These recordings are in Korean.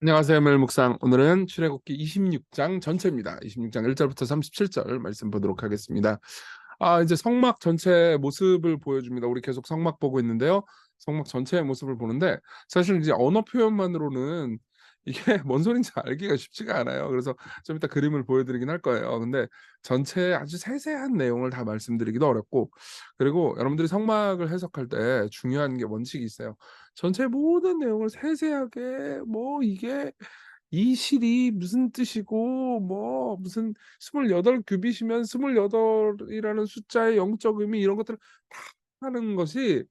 안녕하세요, 멜묵상. 오늘은 출애굽기 26장 전체입니다. 26장 1절부터 37절 말씀 보도록 하겠습니다. 이제 성막 전체 모습을 보여줍니다. 우리 계속 성막 보고 있는데요. 성막 전체의 모습을 보는데 사실 이제 언어 표현만으로는 이게 뭔 소린지 알기가 쉽지가 않아요. 그래서 좀 이따 그림을 보여드리긴 할 거예요. 근데 전체 아주 세세한 내용을 다 말씀드리기도 어렵고, 그리고 여러분들이 성막을 해석할 때 중요한 게 원칙이 있어요. 전체 모든 내용을 세세하게 뭐 이게 이 실이 무슨 뜻이고 뭐 무슨 28 규빗이면 28이라는 숫자의 영적 의미 이런 것들을 다 하는 것이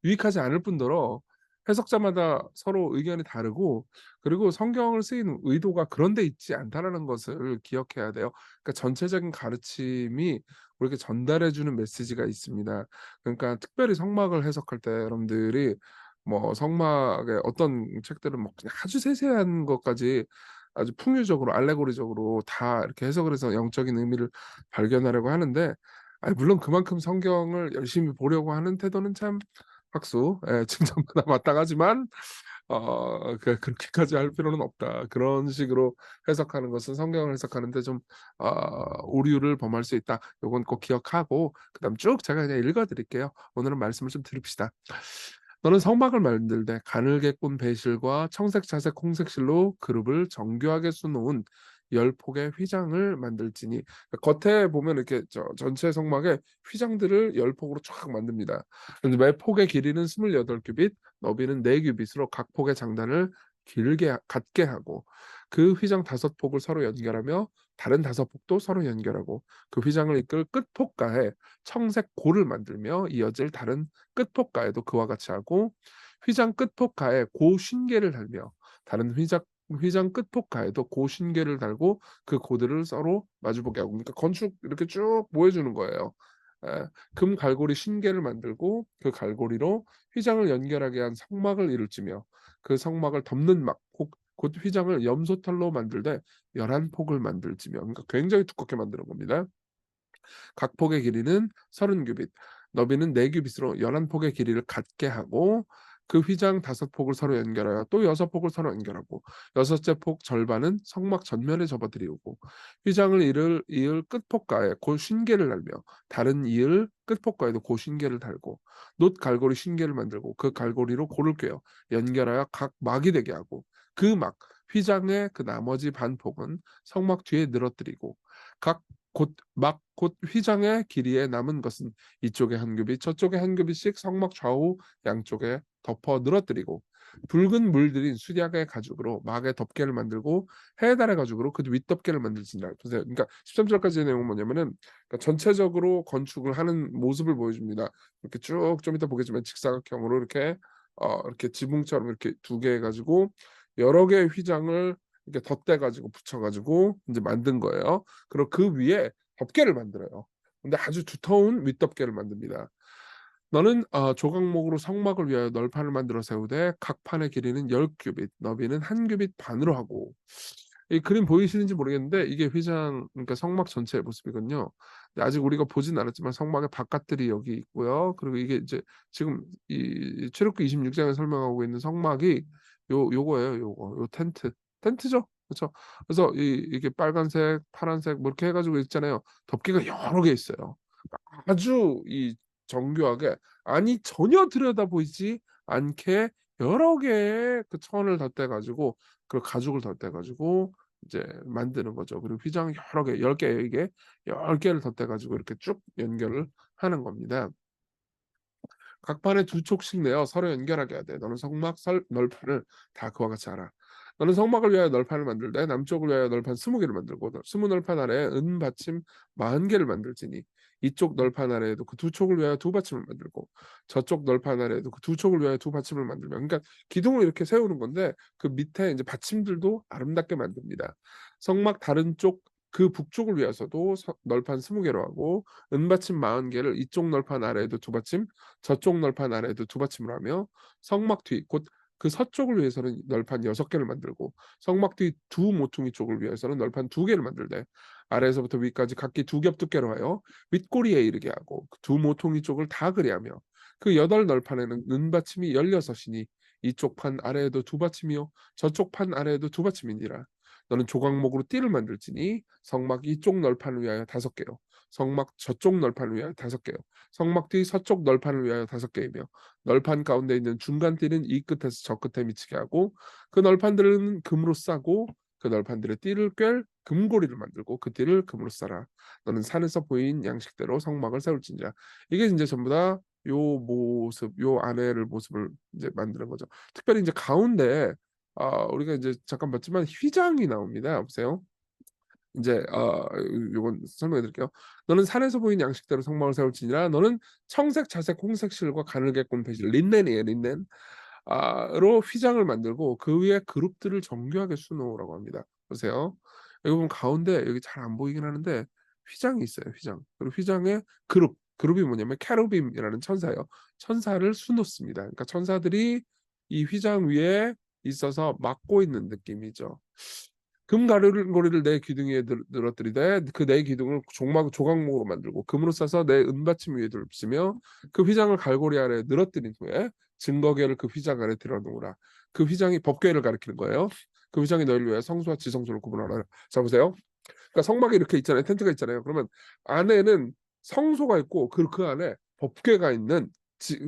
유익하지 않을 뿐더러 해석자마다 서로 의견이 다르고, 그리고 성경을 쓰인 의도가 그런 데 있지 않다라는 것을 기억해야 돼요. 그러니까 전체적인 가르침이 우리에게 전달해 주는 메시지가 있습니다. 그러니까 특별히 성막을 해석할 때 여러분들이 뭐 성막의 어떤 책들은 뭐 그냥 아주 세세한 것까지 아주 풍유적으로 알레고리적으로 다 이렇게 해석을 해서 영적인 의미를 발견하려고 하는데, 물론 그만큼 성경을 열심히 보려고 하는 태도는 참 박수, 예, 칭찬받아 마땅하지만 그렇게까지 할 필요는 없다. 그런 식으로 해석하는 것은 성경을 해석하는데 좀 오류를 범할 수 있다. 요건 꼭 기억하고 그다음 쭉 제가 그냥 읽어 드릴게요. 오늘은 말씀을 좀 들읍시다. 너는 성막을 만들되 가늘게 꾼 배실과 청색, 자색, 홍색 실로 그룹을 정교하게 수놓은 10폭의 휘장을 만들지니. 겉에 보면 이렇게 전체 성막에 휘장들을 10폭으로 쫙 만듭니다. 그런데 매 폭의 길이는 28규빗, 너비는 4규빗으로 각 폭의 장단을 길게 같게 하고, 그 휘장 5폭을 서로 연결하며 다른 5폭도 서로 연결하고, 그 휘장을 이끌 끝폭가에 청색 고를 만들며 이어질 다른 끝폭가에도 그와 같이 하고, 휘장 끝폭가에 고 쉰개를 달며 다른 휘장 끝폭가에도 고 쉰개를 달고 그 고들을 서로 마주보게 하고. 그러니까 건축 이렇게 쭉 보여주는 거예요. 예, 금 갈고리 쉰개를 만들고 그 갈고리로 휘장을 연결하게 한 성막을 이룰지며, 그 성막을 덮는 막 곧 휘장을 염소털로 만들되 11폭을 만들지며. 그러니까 굉장히 두껍게 만드는 겁니다. 각 폭의 길이는 30규빗, 너비는 4규빗으로 11폭의 길이를 갖게 하고, 그 휘장 5폭을 서로 연결하여 또 6폭을 서로 연결하고, 여섯째 폭 절반은 성막 전면에 접어들이우고, 휘장을 이을 끝폭가에 곧 쉰개를 달며 다른 이을 끝폭가에도 곧 쉰개를 달고, 놋 갈고리 쉰개를 만들고 그 갈고리로 고를 꿰어 연결하여 각 막이 되게 하고, 그 막 휘장의 그 나머지 반폭은 성막 뒤에 늘어뜨리고, 각 곧 휘장의 길이에 남은 것은 이쪽에 한 규빗 저쪽에 한 규빗씩 성막 좌우 양쪽에 덮어 늘어뜨리고, 붉은 물들인 수약의 가죽으로 막의 덮개를 만들고 해달의 가죽으로 그 윗덮개를 만들지니라. 보세요. 그러니까 13절까지의 내용은 뭐냐면은, 그러니까 전체적으로 건축을 하는 모습을 보여줍니다. 이렇게 쭉 좀 이따 보겠지만 직사각형으로 이렇게 지붕처럼 이렇게 두 개 해가지고 여러 개의 휘장을 이렇게 덧대가지고 붙여가지고 이제 만든 거예요. 그리고 그 위에 덮개를 만들어요. 근데 아주 두터운 윗덮개를 만듭니다. 너는 조각목으로 성막을 위하여 널판을 만들어 세우되 각 판의 길이는 10규빗, 너비는 한 규빗 반으로 하고. 이 그림 보이시는지 모르겠는데 이게 휘장, 그러니까 성막 전체의 모습이거든요. 근데 아직 우리가 보진 않았지만 성막의 바깥들이 여기 있고요. 그리고 이게 이제 지금 이 출애굽기 26장에 설명하고 있는 성막이 요거예요. 요 텐트죠. 그렇죠. 그래서 이게 빨간색, 파란색 뭐 이렇게 해가지고 있잖아요. 덮개가 여러 개 있어요. 아주 이 정교하게, 아니 전혀 들여다 보이지 않게 여러 개의 그 천을 덧대 가지고 그 가죽을 덧대 가지고 이제 만드는 거죠. 그리고 휘장 여러 개, 10개, 이게 10개를 덧대 가지고 이렇게 쭉 연결을 하는 겁니다. 각 판에 두 촉씩 내어 서로 연결하게 해야 돼. 너는 성막 널판을 다 그와 같이 하라. 너는 성막을 위하여 널판을 만들되 남쪽을 위하여 널판 20개를 만들고 20널판 아래에 은 받침 40개를 만들지니, 이쪽 널판 아래에도 그 두 촉을 위하여 두 받침을 만들고 저쪽 널판 아래에도 그 두 촉을 위하여 두 받침을 만들며. 그러니까 기둥을 이렇게 세우는 건데 그 밑에 이제 받침들도 아름답게 만듭니다. 성막 다른 쪽 그 북쪽을 위해서도 널판 20개로 하고 은받침 40개를 이쪽 널판 아래에도 두 받침 저쪽 널판 아래에도 두 받침을 하며, 성막 뒤 곧 그 서쪽을 위해서는 널판 6개를 만들고 성막 뒤 두 모퉁이 쪽을 위해서는 널판 2개를 만들되 아래에서부터 위까지 각기 2겹 두께로 하여 윗꼬리에 이르게 하고 그두 모퉁이 쪽을 다 그리하며, 그 8널판에는 은받침이 16이니 이쪽 판 아래에도 두 받침이요 저쪽 판 아래에도 두 받침이니라. 너는 조각목으로 띠를 만들지니 성막 이쪽 널판을 위하여 5개요 성막 저쪽 널판을 위하여 5개요 성막 뒤 서쪽 널판을 위하여 5개이며 널판 가운데 있는 중간 띠는 이 끝에서 저 끝에 미치게 하고 그 널판들은 금으로 싸고 그 널판들의 띠를 꿰 금고리를 만들고 그 띠를 금으로 싸라. 너는 산에서 보인 양식대로 성막을 세울지니라. 이게 이제 전부 다 요 모습, 요 안에를 모습을 이제 만드는 거죠. 특별히 이제 가운데 우리가 이제 잠깐 봤지만 휘장이 나옵니다. 보세요. 이제 요건 설명해 드릴게요. 너는 산에서 보인 양식대로 성막을 세울지니라. 너는 청색, 자색, 홍색 실과 가늘게 꼰 배실 린넨이에요, 린넨. 로 휘장을 만들고 그 위에 그룹들을 정교하게 수놓으라고 합니다. 보세요. 여기 보면 가운데 여기 잘 안 보이긴 하는데 휘장이 있어요, 휘장. 그리고 휘장에 그룹이 뭐냐면 케루빔이라는 천사예요. 천사를 수놓습니다. 그러니까 천사들이 이 휘장 위에 있어서 막고 있는 느낌이죠. 금 가르고리를 내 기둥 위에 늘어뜨리되 그 내 기둥을 조각목으로 만들고 금으로 싸서 내 은받침 위에 둘으며 그 휘장을 갈고리 아래 늘어뜨린 후에 증거궤를 그 휘장 아래 들어놓으라. 그 휘장이 법궤를 가리키는 거예요. 그 휘장이 너희를 위하여 성소와 지성소를 구분하라. 자 보세요. 그러니까 성막이 이렇게 있잖아요. 텐트가 있잖아요. 그러면 안에는 성소가 있고 그 안에 법궤가 있는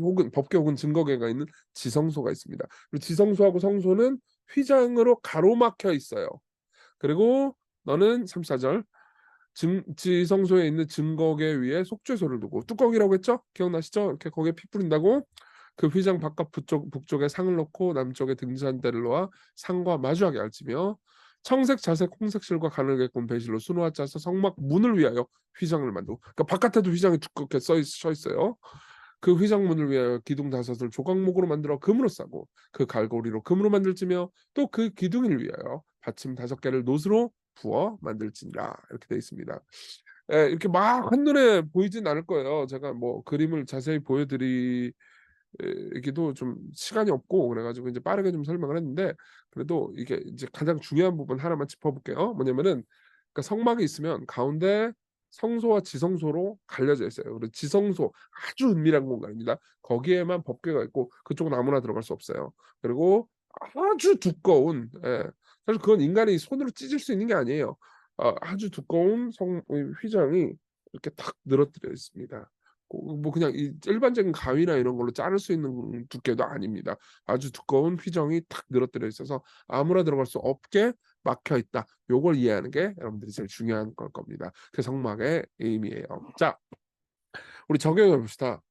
혹은 법궤 혹은 증거궤가 있는 지성소가 있습니다. 그리고 지성소하고 성소는 휘장으로 가로막혀 있어요. 그리고 너는 34절 지성소에 있는 증거궤 위에 속죄소를 두고 뚜껑이라고 했죠? 기억나시죠? 이렇게 거기에 피 뿌린다고 그 휘장 바깥 북쪽에 상을 놓고 남쪽에 등잔대를 놓아 상과 마주하게 알지며 청색, 자색, 홍색 실과 가늘게 꼰 배실로 수놓아 짜서 성막 문을 위하여 휘장을 만들고 그러니까 바깥에도 휘장이 두껍게 서 있어요. 그 휘장문을 위하여 기둥 5을 조각목으로 만들어 금으로 싸고 그 갈고리로 금으로 만들지며 또 그 기둥을 위하여 받침 5개를 노스로 부어 만들지니라. 이렇게 되어 있습니다. 이렇게 막 한눈에 보이진 않을 거예요. 제가 뭐 그림을 자세히 보여드리기도 좀 시간이 없고 그래가지고 이제 빠르게 좀 설명을 했는데 그래도 이게 이제 가장 중요한 부분 하나만 짚어볼게요. 뭐냐면은 그러니까 성막이 있으면 가운데 성소와 지성소로 갈려져 있어요. 그리고 지성소 아주 은밀한 공간입니다. 거기에만 법궤가 있고 그쪽은 아무나 들어갈 수 없어요. 그리고 아주 두꺼운 사실 그건 인간이 손으로 찢을 수 있는 게 아니에요. 아주 두꺼운 휘장이 이렇게 탁 늘어뜨려 있습니다. 뭐 그냥 일반적인 가위나 이런 걸로 자를 수 있는 두께도 아닙니다. 아주 두꺼운 휘장이 탁 늘어뜨려 있어서 아무나 들어갈 수 없게 막혀 있다. 요걸 이해하는 게 여러분들이 제일 중요한 걸 겁니다. 그 성막의 의미예요. 자, 우리 적용해 봅시다.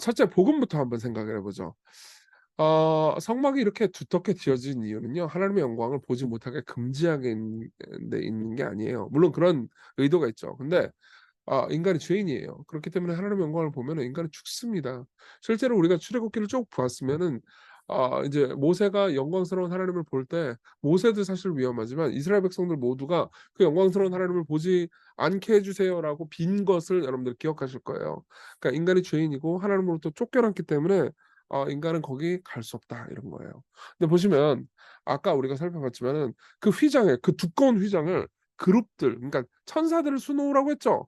첫째 복음부터 한번 생각을 해보죠. 성막이 이렇게 두텁게 지어진 이유는요. 하나님의 영광을 보지 못하게 금지하게 데 있는 게 아니에요. 물론 그런 의도가 있죠. 근데 인간이 죄인이에요. 그렇기 때문에 하나님의 영광을 보면 인간은 죽습니다. 실제로 우리가 출애굽기를 쭉 보았으면은 이제 모세가 영광스러운 하나님을 볼 때 모세도 사실 위험하지만 이스라엘 백성들 모두가 그 영광스러운 하나님을 보지 않게 해주세요라고 빈 것을 여러분들 기억하실 거예요. 그러니까 인간이 죄인이고 하나님으로부터 쫓겨났기 때문에 인간은 거기 갈 수 없다 이런 거예요. 근데 보시면 아까 우리가 살펴봤지만은 그 휘장에 그 두꺼운 휘장을 그룹들 그러니까 천사들을 수놓으라고 했죠.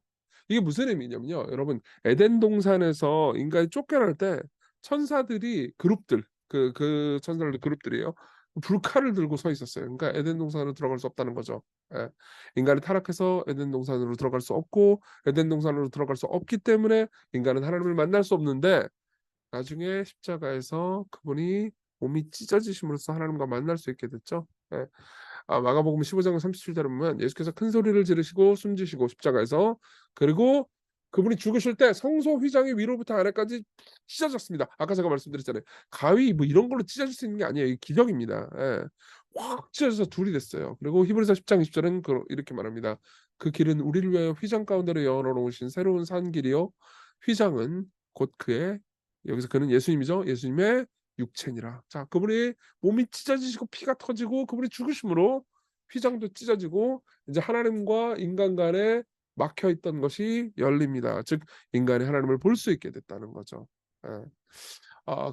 이게 무슨 의미냐면요. 여러분 에덴 동산에서 인간이 쫓겨날 때 천사들이 그룹들 그 천사들 그룹들이에요. 불칼을 들고 서 있었어요. 그러니까 에덴 동산으로 들어갈 수 없다는 거죠. 예. 인간이 타락해서 에덴 동산으로 들어갈 수 없고 에덴 동산으로 들어갈 수 없기 때문에 인간은 하나님을 만날 수 없는데 나중에 십자가에서 그분이 몸이 찢어지심으로써 하나님과 만날 수 있게 됐죠. 예. 마가복음 15장 37절에 보면 예수께서 큰 소리를 지르시고 숨지시고 십자가에서 그리고 그분이 죽으실 때 성소 휘장이 위로부터 아래까지 찢어졌습니다. 아까 제가 말씀드렸잖아요. 가위 뭐 이런 걸로 찢어질 수 있는 게 아니에요. 이게 기적입니다. 예. 확 찢어져서 둘이 됐어요. 그리고 히브리서 10장 20절은 이렇게 말합니다. 그 길은 우리를 위하여 휘장 가운데로 열어놓으신 새로운 산 길이요. 휘장은 곧 그의 여기서 그는 예수님이죠. 예수님의 육체니라. 자, 그분이 몸이 찢어지시고 피가 터지고 그분이 죽으심으로 휘장도 찢어지고 이제 하나님과 인간 간에 막혀 있던 것이 열립니다. 즉 인간이 하나님을 볼 수 있게 됐다는 거죠. 예.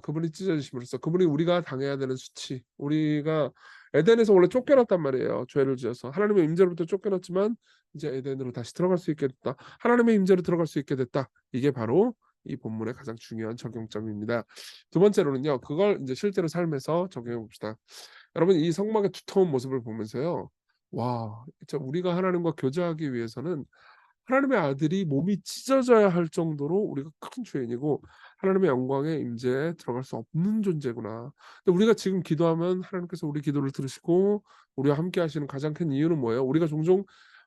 그분이 찢어지심으로써 그분이 우리가 당해야 되는 수치, 우리가 에덴에서 원래 쫓겨났단 말이에요. 죄를 지어서 하나님의 임재로부터 쫓겨났지만 이제 에덴으로 다시 들어갈 수 있게 됐다. 하나님의 임재로 들어갈 수 있게 됐다. 이게 바로 이 본문의 가장 중요한 적용점입니다. 두 번째로는요. 그걸 인제 실제로 삶에서 적용해 봅시다. 여러분 이 성막의 두터운 모습을 보면서요. 와 진짜 우리가 하나님과 교제하기 위해서는 하나님의 아들이 몸이 찢어져야 할 정도로 우리가 큰 죄인이고 하나님의 영광의 임재에 들어갈 수 없는 존재구나. 근데 우리가 지금 기도하면 하나님께서 우리 기도를 들으시고 우리와 함께 하시는 가장 큰 이유는 뭐예요? 우리가 종종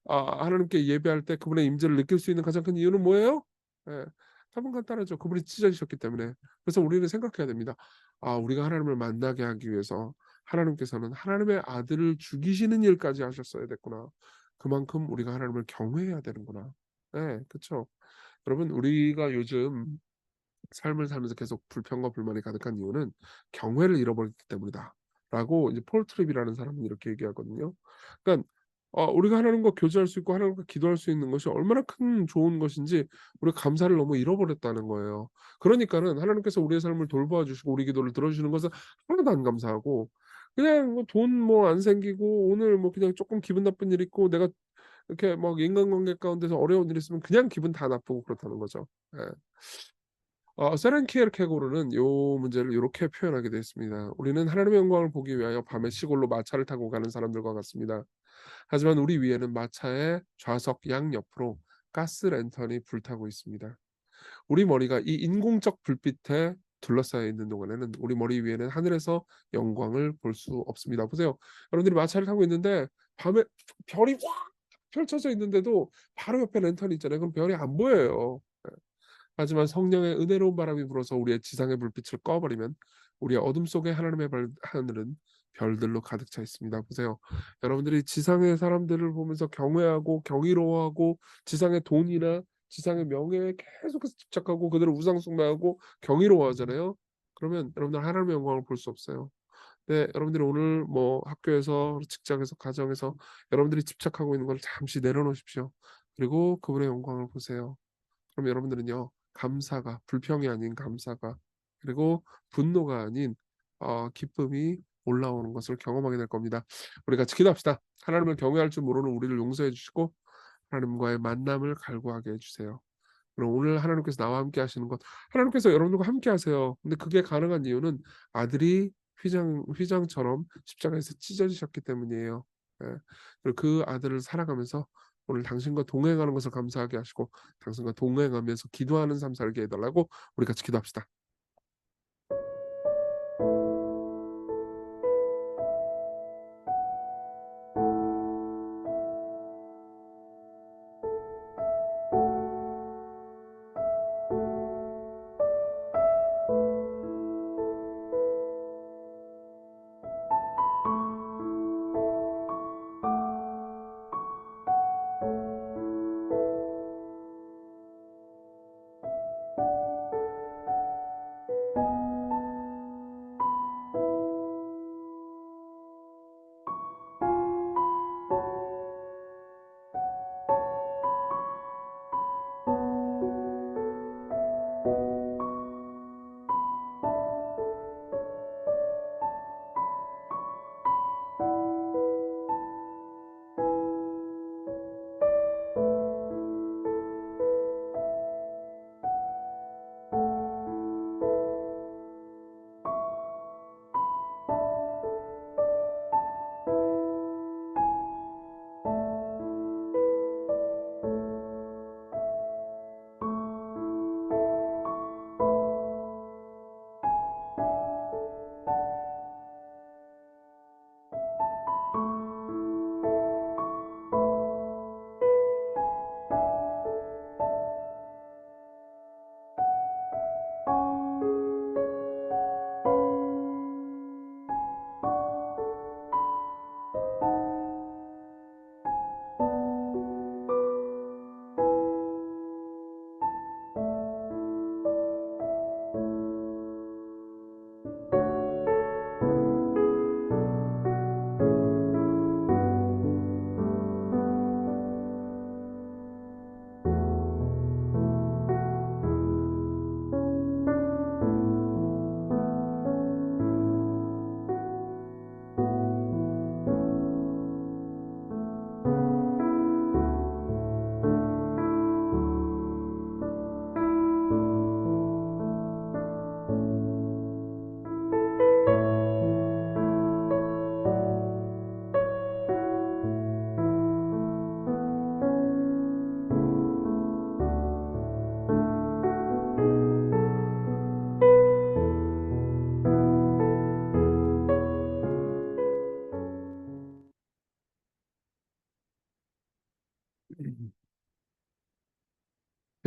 하나님께 예배할 때 그분의 임재를 느낄 수 있는 가장 큰 이유는 뭐예요? 예. 답은 간단하죠. 그분이 찢어지셨기 때문에. 그래서 우리는 생각해야 됩니다. 우리가 하나님을 만나게 하기 위해서 하나님께서는 하나님의 아들을 죽이시는 일까지 하셨어야 됐구나. 그만큼 우리가 하나님을 경외해야 되는구나. 예. 그쵸. 여러분 우리가 요즘 삶을 살면서 계속 불평과 불만이 가득한 이유는 "경외를 잃어버렸기 때문이다."라고 이제 폴 트립이라는 사람은 이렇게 얘기하거든요. 그러니까 우리가 하나님과 교제할 수 있고 하나님과 기도할 수 있는 것이 얼마나 큰 좋은 것인지 우리가 감사를 너무 잃어버렸다는 거예요. 그러니까는 하나님께서 우리의 삶을 돌봐 주시고 우리 기도를 들어 주시는 것은 하나도 안 감사하고 그냥 뭐 돈 뭐 안 생기고 오늘 뭐 그냥 쪼끔 기분 나쁜 일 있고 내가 이렇게 막 인간관계 가운데서 어려운 일 있으면 그냥 기분 다 나쁘고 그렇다는 거죠. 예. 세렌 키에르케고르는 요 문제를 요렇게 표현하게 되어 있습니다. "우리는 하나님의 영광을 보기 위하여 밤에 시골로 마차를 타고 가는 사람들과 같습니다. 하지만 우리 위에는 마차의 좌석 양옆으로 가스 랜턴이 불타고 있습니다. 우리 머리가 이 인공적 불빛에 둘러싸여 있는 동안에는 우리 머리 위에는 하늘에서 영광을 볼 수 없습니다." 보세요. 여러분들이 마차를 타고 있는데 밤에 별이 확 펼쳐져 있는데도 바로 옆에 랜턴이 있잖아요. 그럼 별이 안 보여요. 하지만 성령의 은혜로운 바람이 불어서 우리의 지상의 불빛을 꺼 버리면 우리의 어둠 속에 하나님의 하늘은 별들로 가득 차 있습니다. 보세요. 여러분들이 지상의 사람들을 보면서 경외하고 경이로워하고 지상의 돈이나 지상의 명예에 계속해서 집착하고 그들을 우상 숭배하고 경이로워하잖아요. 그러면 여러분들 하나님의 영광을 볼 수 없어요. 네, 여러분들이 오늘 뭐 학교에서 직장에서 가정에서 여러분들이 집착하고 있는 걸 잠시 내려놓으십시오. 그리고 그분의 영광을 보세요. 그럼 여러분들은요. 감사가 불평이 아닌 감사가 그리고 분노가 아닌 기쁨이 올라오는 것을 경험하게 될 겁니다. 우리 같이 기도합시다. 하나님을 경외할 줄 모르는 우리를 용서해 주시고 하나님과의 만남을 갈구하게 해 주세요. 그럼 오늘 하나님께서 나와 함께 하시는 것 하나님께서 여러분들과 함께 하세요. 근데 그게 가능한 이유는 아들이 휘장처럼 십자가에서 찢어지셨기 때문이에요. 예. 그리고 그 아들을 살아가면서 오늘 당신과 동행하는 것을 감사하게 하시고 당신과 동행하면서 기도하는 삶 살게 해 달라고 우리 같이 기도합시다.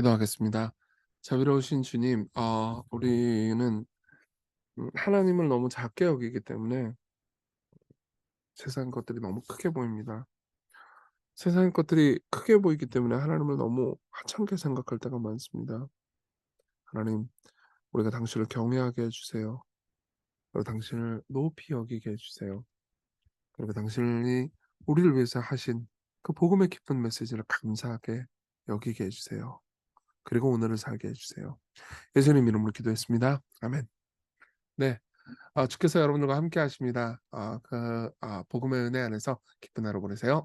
기도하겠습니다. 자비로우신 주님, 우리는 하나님을 너무 작게 여기기 때문에 세상 것들이 너무 크게 보입니다. 세상의 것들이 크게 보이기 때문에 하나님을 너무 하찮게 생각할 때가 많습니다. 하나님, 우리가 당신을 경외하게 해 주세요. 그리고 당신을 높이 여기게 해 주세요. 그리고 당신이 우리를 위해서 하신 그 복음의 기쁜 메시지를 감사하게 여기게 해 주세요. 그리고 오늘을 살게 해 주세요. 예수님 이름으로 기도했습니다. 아멘. 네. 주께서 여러분들과 함께 하십니다. 복음의 은혜 안에서 기쁜 하루 보내세요.